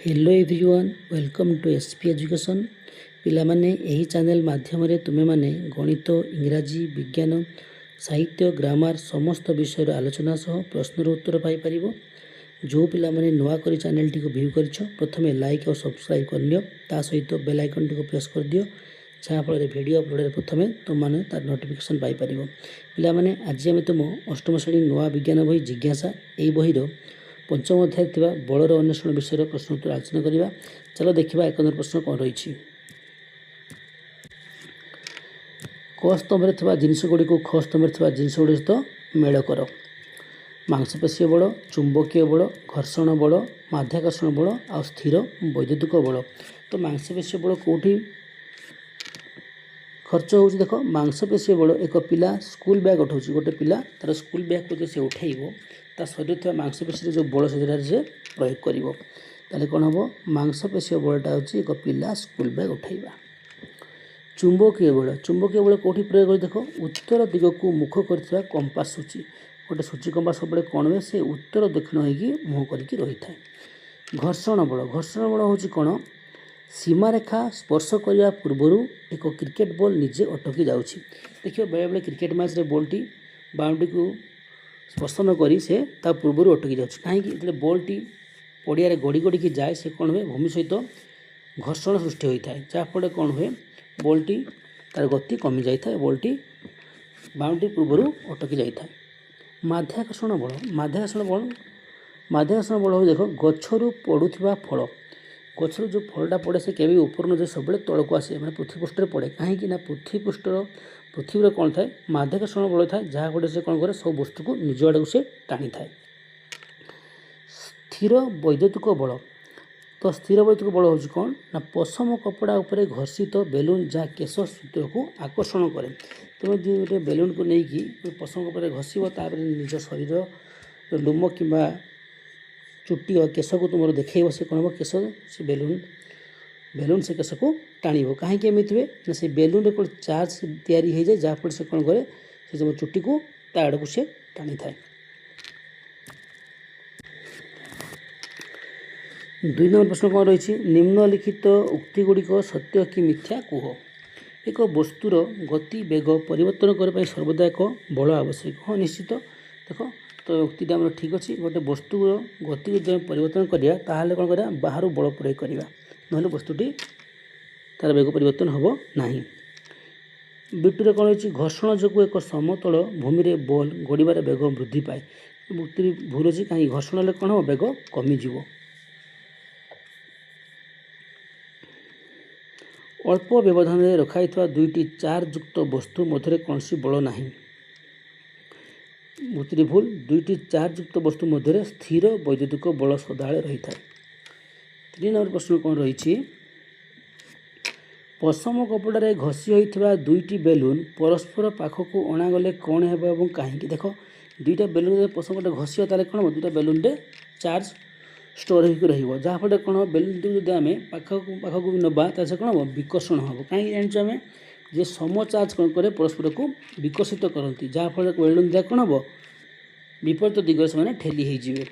Hello everyone welcome to SP education पिलामाने एही channel माध्यम तुमे माने गणित इंग्राजी विज्ञान साहित्य ग्रामर समस्त विषय आलोचना सह प्रश्नर उत्तर पाई परिबो। जो पिलामाने नुआ करी चैनल टी को व्यू करछ प्रथमे लाइक और सब्सक्राइब करनियो ता सहित बेल आइकन टी को प्रेस कर दियो जहाँ फल वीडियो अपलोड प्रथमे तुम मैंने तार नोटिफिकेशन पाई परिबो। पिलामाने आज आम तुम अष्टम श्रेणी नुआ विज्ञान बही जिज्ञासा यही बहीर पंचम अध्याय थिबा बलर अन्वेषण विषय प्रश्न उत्तर आलोचना करिबा। चलो देखिबा एक नंबर प्रश्न कौन रही क स्तंभ थिबा जिनिस गुडी को ख स्तंभ थिबा जिनिस गुडी सहित मेल कर। मांसपेशीय बल, चुंबकीय बल, घर्षण बल, माध्याकर्षण बल आ स्थिर वैद्युतिक बल। तो मांसपेशीय बल कोठी खर्च हो देख मांसपेशीय बल एक पिला स्कूल बैग उठाऊँ गोटे पिला तार स्कूल बैग को से उठेब ता शरीर थोड़ा मांसपेशी जो बल से प्रयोग कर कौन हम मांसपेशीय बलटा हूँ एक पिला स्कूल बैग उठाइबा। चुंबकीय बल कौटी प्रयोग कर देख उत्तर दिग को मुख कर कंपास सूची गोटे सूची कंपास सब कौन हुए से उत्तर दक्षिण होगी मुँह करके रही था। घर्षण बल हूँ कौन सीमारेखा स्पर्श करने पूर्वर एक क्रिकेट बॉल निजे अटकी जाऊँगी। देखिए बेले बेले cricket match ball T boundary को स्पर्श न करी से ता पूर्वर अटकी जाऊँगी कहीं बॉल टी पड़िया गड़ी गड़ी की जाए से कौन हुए भूमि सहित घर्षण सृष्टि होता है जहाँफल कौन हुए बॉल टी तार गति कमी जाए बॉल टी बाउंड्री पूर्वर अटकी जाए। माध्याकर्षण बल हो देख गचरू पड़ुवा फल गचर जो फलटा पड़े से केवि ऊपर न जाए सब तौक आसे मैंने पृथ्वी पृष्ठ पड़े कहीं पृथ्वी कौन थाए माध्याकर्षण बल थाए जहाँ फल से कौन करे सब वस्तु को निज आड़ को से टाणी थाए। स्थिर वैद्युतिक बल तो स्थिर वैद्युतिक बल हूँ कौन ना पशम कपड़ा उपर घर्षित बेलून जहाँ केश सूत्र को आकर्षण करे। तुम जो गोटे बेलून को लेकिन पशम कपड़ा घषब तापर निज शरीर लुम कि चुट्टी और केश को तुम देखेब से कौन हम केश से बेलून से केश को टाण कहीं एमती हुए ना से बेलून को चार्ज तैयारी हो जाए जहाँफल से कौन करे से जो चुट्टी को ता आड़ को से टाणी थाए। 2 नंबर प्रश्न कौन रही निम्नलिखित उक्ति गुड़िक सत्य कि मिथ्या कह। एक वस्तुर गति बेग परिवर्तन करने सर्वदा एक बल आवश्यक। हाँ निश्चित देख तो उक्तिटा आम ठीक अच्छे गोटे वस्तुर गति को जब परिवर्तन करा ताहले कौन करा बाहर बल प्रयोग करवा ना वस्तुटी तार बेग परिवर्तन हम ना। बिटुरे कौन रही घर्षण जो एक समतल भूमि में बल गड़बार बेग वृद्धि पाए उक्ति भूल अच्छी कहीं घर्षण कौन हम बेग कमिज। अल्प व्यवधान में रखाई दुईटी चार्ज युक्त वस्तु मध्य कौन बल ना उत्तरी भूल दुईटी चार्ज युक्त वस्तु मध्य स्थिर वैद्युतिक बल सदाबले रही था। 3 नंबर प्रश्न कौन रही पशम कपड़े घसी होता दुईटी बेलून परस्पर पाखक अणागले कौन है कहीं देख दुईटा बेलून पशम कपड़े घसी ताले कौन दुईटा बेलून चार्ज स्टोर होकर रही जहाँफल कौन बेलून जो आम पाखक नवा से कौन हम विकर्षण हम कहीं जानते आम जे सम चार्ज कौन करे परस्पर को विकसित करती जहाँफल बेलून दिया कौन हम विपरीत दिगरे से ठेली होजिए।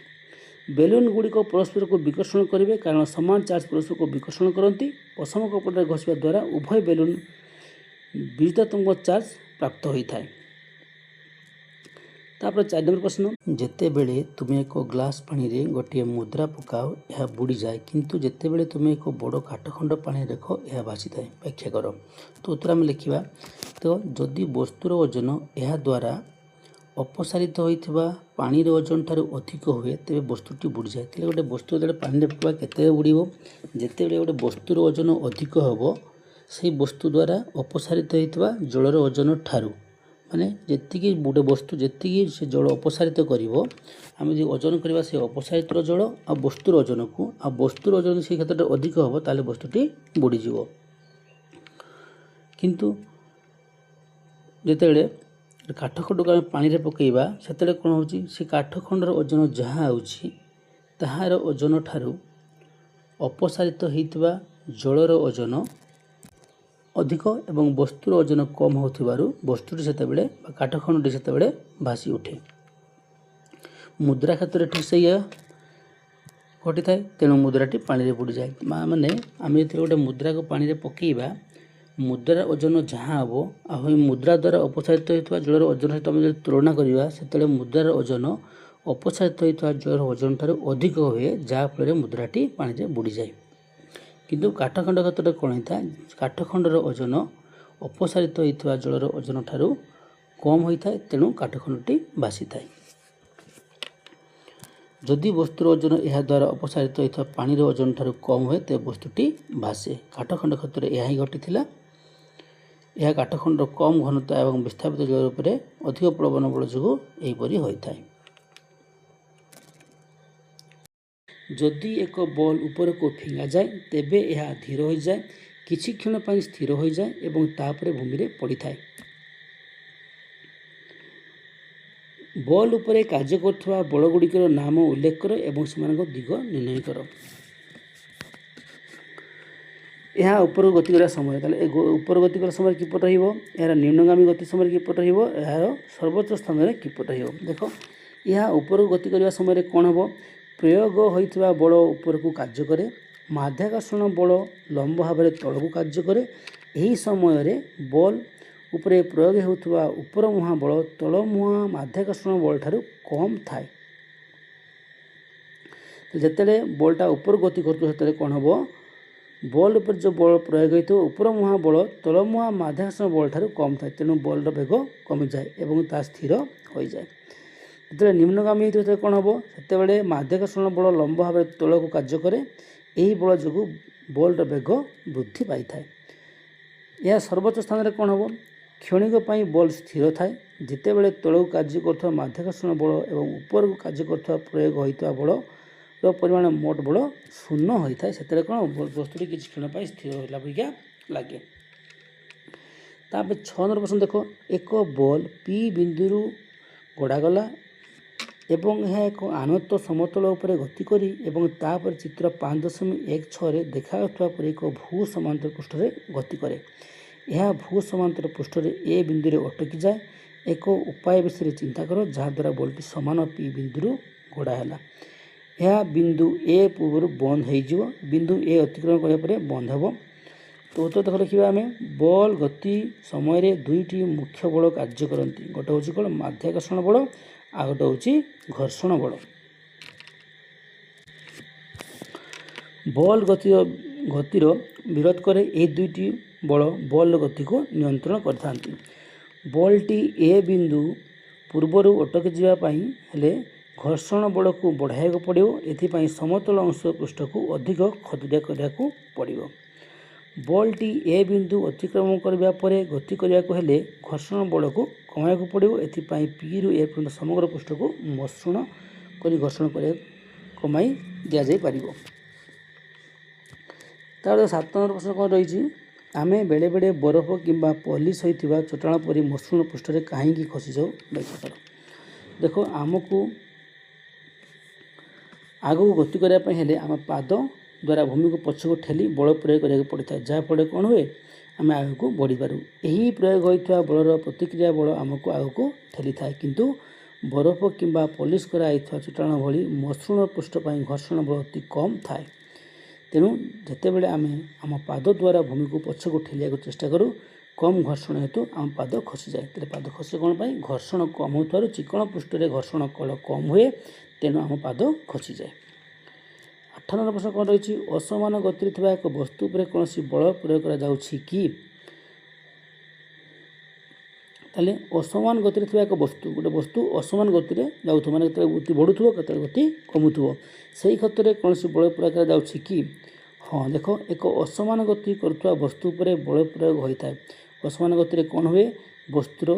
बेलून गुड़िक परस्पर को विकर्षण करेंगे कारण समान चार्ज परस्पर को विकर्षण करती पशम कपड़े घसवा द्वारा उभय बेलून विरुद्धात्मक चार्ज प्राप्त होता है। तापर 4 नंबर प्रश्न जिते बेले तुम्हें एक ग्लास पानी रे गोटे मुद्रा पकाओ यह बुड़ी जाए किंतु जिते बेले तुम्हें एक बड़ काठखंड पानी रख यह भासी थाए व्याख्या कर। तो उत्तर आम लिखा तो जदि वस्तुर ओजन यह द्वारा अपसारित होता पानी ओजन ठार अधिक हुए तेरे वस्तुटी बुड़ी जाए। गोटे वस्तु जो पानी पकवा के बुड़ जिते बड़े गोटे वस्तुर ओजन अधिक हम से वस्तु द्वारा अपसारित होता जलर ओजन ठारू माने जी गोटे वस्तु जी से जल अपसारित आम जो ओजन करवा से अपसारित जल आ वस्तुर ओजन को आ वस्तुर ओजन से क्षेत्र में अधिक हम ताले वस्तुटी बुड़ीज। किंतु जिते काठखंड को आम पानी पकईवा से कौन हो काठखंडर ओजन जहाँ ताहार ओजन ठारू अपसारित होता जलर ओजन अधिक एवं वस्तुर ओजन कम होथिबारु वस्तुटी सेतेबेले काठखंडटी सेतेबेले भासी उठे। मुद्रा क्षेत्र ठीक से घटी थाए तेणु मुद्राटी पानी रे बुड़ी जाए। माने आम जो गोटे मुद्रा को पानी रे पकेइबा मुद्रार ओजन जहाँ हम आ मुद्रा द्वारा अपसारित होता जलर ओजन सहित आम तुलना करवा से मुद्रार ओजन अपसारित होता जलर ओजन ठार अधिक हुए जहाँफल मुद्राटी पानी रे बुड़ी जाए। किंतु काठखंड क्षेत्र में कौन होता है काठखंडर ओजन अपसारित होता जलर ओजन ठार कम होता है तेणु काठखंडटी भासी थाए। जदि वस्तुर ओजन यह द्वारा अपसारित होता पानी ओजन ठार कम हुए तो वस्तुटी भासे। काठखंड क्षेत्र में यह ही घटी यह काठखंडर कम घनता और विस्थापित जल उपर अधिक प्लवन बल जो यहपरी होता है। जदि एक बॉल ऊपर को फिंगा जाए तेबे यह धीर हो जाए किछि क्षण पर स्थिर हो जाए एवं तापर भूमि रे पड़ी थाए। बॉल उपरे कार्य करथुवा बल गुड़िकर नाम उल्लेख कर एवं सेमानक दिग निर्णय कर। यह ऊपर गति करने समय ताले ऊपर गति करने समय किपट रहिबो यार निम्नगामी गति समय किपट रहिबो यार सर्वोच्च स्थान में किपट रहिबो। देखो यह ऊपर गति करने समय कौन हम प्रयोग होइथिबा बल ऊपर को कार्य करे माध्याकर्षण बल लंब भाव में तल को कार्य करे। यही समय बल उपरे प्रयोग होइथिबा ऊपर मुहां बल तल मुहां माध्याकर्षण बल ठारू कम थाए। जेतेले बलटा ऊपर गति करथो सेतेले कौन हम बल उपर जो बल प्रयोग होता ऊपर मुहां बल तल मुहां माध्याकर्षण बल ठारू कम थाए तेणु बलर बेग कमी जाए और ता स्थिर हो जाए। जो निम्नगामी होता कौन हम से माध्याकर्षण बल लंब भाव में तल को कार्य करे यही बल जो बलर बेग वृद्धि पाई थाए। यह सर्वोच्च स्थान में कौन हम क्षणिक बल स्थिर थाए जितेबाला तल को कार्य कर माध्याकर्षण बल और ऊपर को कार्य कर प्रयोग होता बल परिमाण मोट बल शून्य होता है से कौन वस्तुटी किसी क्षण पर स्थिर होगा परिका लगे। तापर 6 नंबर प्रश्न देख एक बॉल पी बिंदु गड़ागला एवं यह एक आनत समतल उपर गति करी एवं तापर चित्र 5.16 देखा पर एक भू समांतर पृष्ठ में गति करे। यह भू समांतर पृष्ठ में ए बिंदु रे अटकी जाए। एक उपाय विषय चिंता कर जहाद्वारा बॉलटी सामान पी बिंदु गड़ाला। यह बिंदु ए पूर्व बंद हो बिंदु ए अतिक्रमण करने बंद हे। तो उत्तर देख लिखा आम बॉल गति समय दुईटी मुख्य बल कार्य करती गोटे हूँ कौन माध्याकर्षण बल आ गोटे हूँ घर्षण बल। बॉल गतिर विरोध करे ये दुईटी बल बॉल गति को नियंत्रण करथांती। बॉलटी ए बिंदु पूर्वर अटकी जावाई हेले घर्षण बल को बढ़ाइबा पड़ो एथिपाई समतल अंश पृष्ठ को अधिक खतुरिया करिया पड़ो। बॉलटी ए बिंदु अतिक्रमण करबा परे गति करिया हेले घर्षण बल को कमाइबा पड़ो एथिपाई पी रु ए पर्यंत समग्र पृष्ठ को मसृण करी घर्षण करिया कमाई दिया जाय पारिबो। तार 7 नंबर प्रश्न कौन रही आमे बेले बेले बरफ किंबा पॉलिश होइतिबा चट्टाण परी मसृण पृष्ठ रे काहेकि खसी जाऊ व्याख्या कर। देखो आमको आगू गति करने हेले आम पाद द्वारा भूमि को पछ को ठेली बल प्रयोग करा पड़ता है जहाँफल कौन हुए आम आग को बढ़ी पारू। यही प्रयोग होता बलर प्रतिक्रिया बल आमको आग को ठेली थाए किंतु बरफ किंबा पॉलिश कराई चट्टाण भली मसृण पृष्ठ पर घर्षण बल अति कम थाए तेणु जितेबाला आम आम पाद द्वारा भूमि को पछ को ठेलिया चेष्टा करूँ कम घर्षण हेतु आम पाद खसी जाए। तेरे पाद खसे कौन पाई घर्षण कम होता चिकण पृष्ठ में घर्षण कल कम हुए तेणु आम पाद खसी जाए। 8 नंबर प्रश्न कौन रही असमान गति एक वस्तु पर कौन बल प्रयोग करा जाउछि कि ताले असमान गति एक वस्तु गोटे वस्तु असमान गति जाऊ माने गति बढ़ुथो केते गति कमुथो सही क्षेत्र में कौन बल प्रयोग करा जाउछि कि हाँ देख एक असमान गति करुवा वस्तु पर बल प्रयोग होता है। असमान गति कौन हुए वस्तुर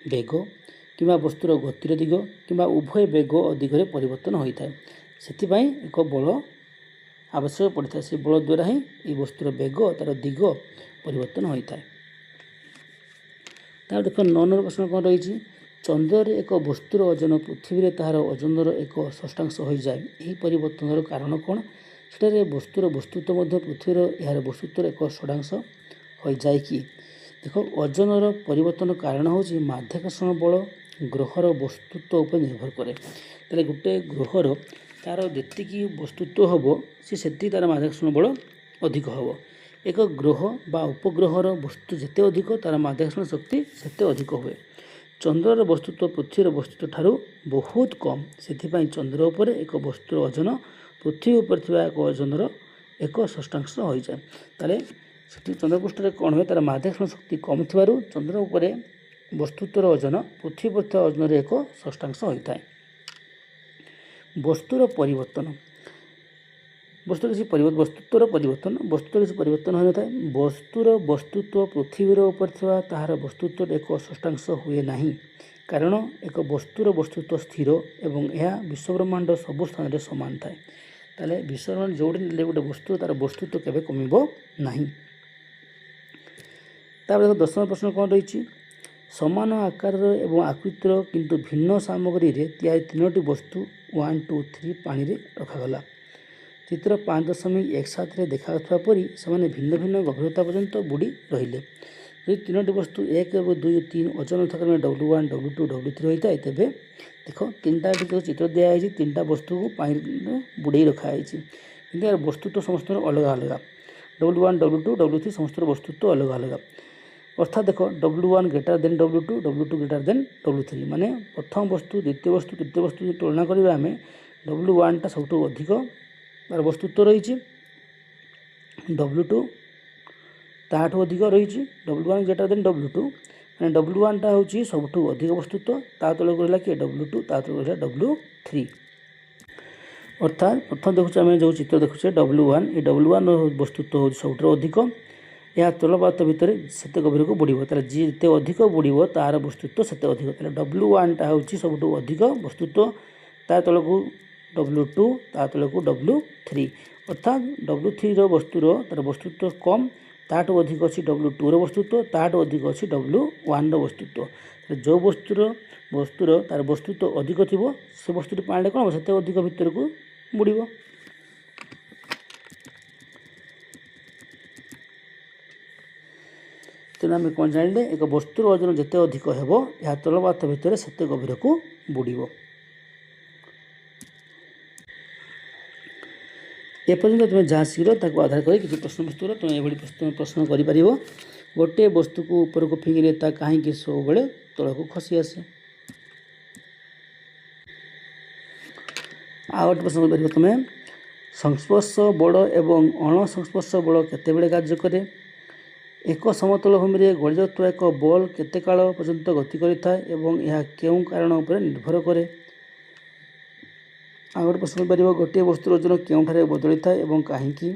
बेग किंवा वस्तुर गतिर दिग किंवा उभय बेग और दिगरे परिवर्तन होता है से एक बल आवश्यक पड़ता है। से बल द्वारा ही ये वस्तुर बेग तार दिग परिवर्तन होता है। तार देख 9 नंबर प्रश्न कौन रही चंद्र एक वस्तुर ओजन पृथ्वी में तार ओजनर एक षष्ठांश हो जाए यही परिवर्तन कारण कौन से वस्तुर वस्तुत्व पृथ्वीर यार वस्तुत्व एक षडांश हो जाए कि देख ओजनर परिवर्तन कारण हूँ माध्याकर्षण बल ग्रहर वस्तुत्व उपर निर्भर करे। ताले गोटे ग्रहर तार जेतिकी वस्तुत्व हम सी सेति तार माध्याकर्षण बल अधिक हम। एक ग्रह बा उपग्रहर वस्तु जिते अधिक तार माध्याकर्षण शक्ति सेते अधिक हुए। चंद्रर वस्तुत्व पृथ्वीर वस्तुत्व ठारू बहुत कम, से चंद्र उपर एक वस्तुर ओजन पृथ्वी उपर थिबा एक ओजनर एक षष्ठांश हो जाए। ताले चंद्रपृष्ठ कौन हुए तार माध्याकर्षण शक्ति कम थिबारु चंद्र उपर वस्तुत्वर ओजन पृथ्वी पर थिबा ओजनर एक षष्ठांश होता है। वस्तुर परिवर्तन वस्तुत्वर परिवर्तन किसी परिवर्तन हो था। वस्तुर वस्तुत्व पृथ्वीर उपर थिबा ताहार वस्तुत्व एक षष्ठांश हुए नहीं, कारण एक वस्तुर वस्तुत्व स्थिर एवं यह विश्वब्रह्मांड सबु स्थान में सामान थाए। ताले विश्वब्रह्मांड जोड़ी ने गोटे वस्तु तार वस्तुत्व केबे कमिबो नहीं। तापर 10 प्रश्न कौन रही, समान आकार एवं आकृतिर किंतु भिन्न सामग्री रे तैयारी 3टी वस्तु 1 2 3 पानी रे रखागला। चित्र 5.17 देखा परी से भिन्न भिन्न गभीरता पर्यंत बुड़ी रहिले। यदि 3टी वस्तु 1 और 2 3 ओजन क्रमे W1 W2 W3 होता है, तेरे देख 3टा जो चित्र दिखाई 3टा वस्तु को पानी बुड़े रखाई कि यार वस्तुत्व समस्त अलग अलग। W1 W2 W3 समस्त वस्तुत्व अलग अलग। अर्थात देख W1 greater than W2 W2 greater than W3 माने प्रथम वस्तु द्वितीय वस्तु तृतीय वस्तु तुलना करिबा आमे W1 टा सबटु अधिक तार वस्तुत्व रही, W2 ताठू अधिक रही। W1 ग्रेटर देन W2 मैंने W1 टा हूँ सबुठू अधिक वस्तुत्व, ता तलक रहा कि W2 ता तलक रहा W3। अर्थात प्रथम देखुचे आम जो चित्र देखुचे W1 ये W1 वस्तुत्व हूँ सबुठ अधिक, यह तलपात भितर सेते गभीर को बुड़ब जी जिते अधिक बुड़ब तार वस्तुत्व सेते अधिक। W1 टा हूँ सबुठ अधिक वस्तुत्व, ता तलक W2 ता तलक W3। अर्थात W3 वस्तुर तार वस्तुत्व कम, ताठू अधिक अच्छी W2 वस्तुत्व, ताठू अधिक अच्छी W1 वस्तुत्व। जो वस्तुर तार वस्तुत्व अधिक थी से वस्तुटी पानी कौन से अधिक भितर को बुड़ब। तेणु आम कौन जानिले एक वस्तुर ओजन जिते अधिक हो यह तलपात भितर सेते गभीर को बुड़ब। एपर्यंत तुम जहाँ शीघ्र ताको आधार कर किसी प्रश्न वस्तुर तुम ये प्रश्न कर गोटे वस्तु को ऊपर को फिंगिले ता कहीं सब बड़े तल को खसी आसे। आ गोटे प्रश्न कर तुम संस्पर्श बल एवं अणसंस्पर्श बल केतेबेले कार्य करे। एक समतल भूमि में गड़ी जाता एक बल केते काल पर्यंत गति करिथाए एवं यह केउं कारण उपर निर्भर करे। आ गोटे प्रश्न कर गोटे वस्तुर ओजन केउठारे बदली थाए एवं कहीं।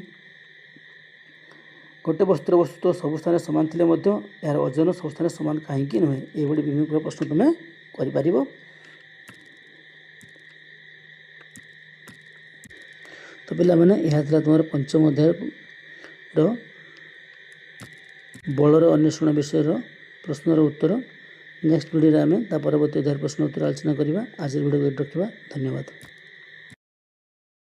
गोटे वस्तुर वस्तुत्व सब स्थान सामान थिले मध्य यार ओजन सब स्थान सामान कहीं नुहे। ये विभिन्न प्रकार प्रश्न तुम कर। तो पे मैंने यह तुम पंचम अध्याय बलर अन्वेषण विषय प्रश्नर उत्तर। नेक्स्ट वीडियो आम परवर्ती अध्याय प्रश्न उत्तर आलोचना करवा। आज वीडियो रखा। धन्यवाद।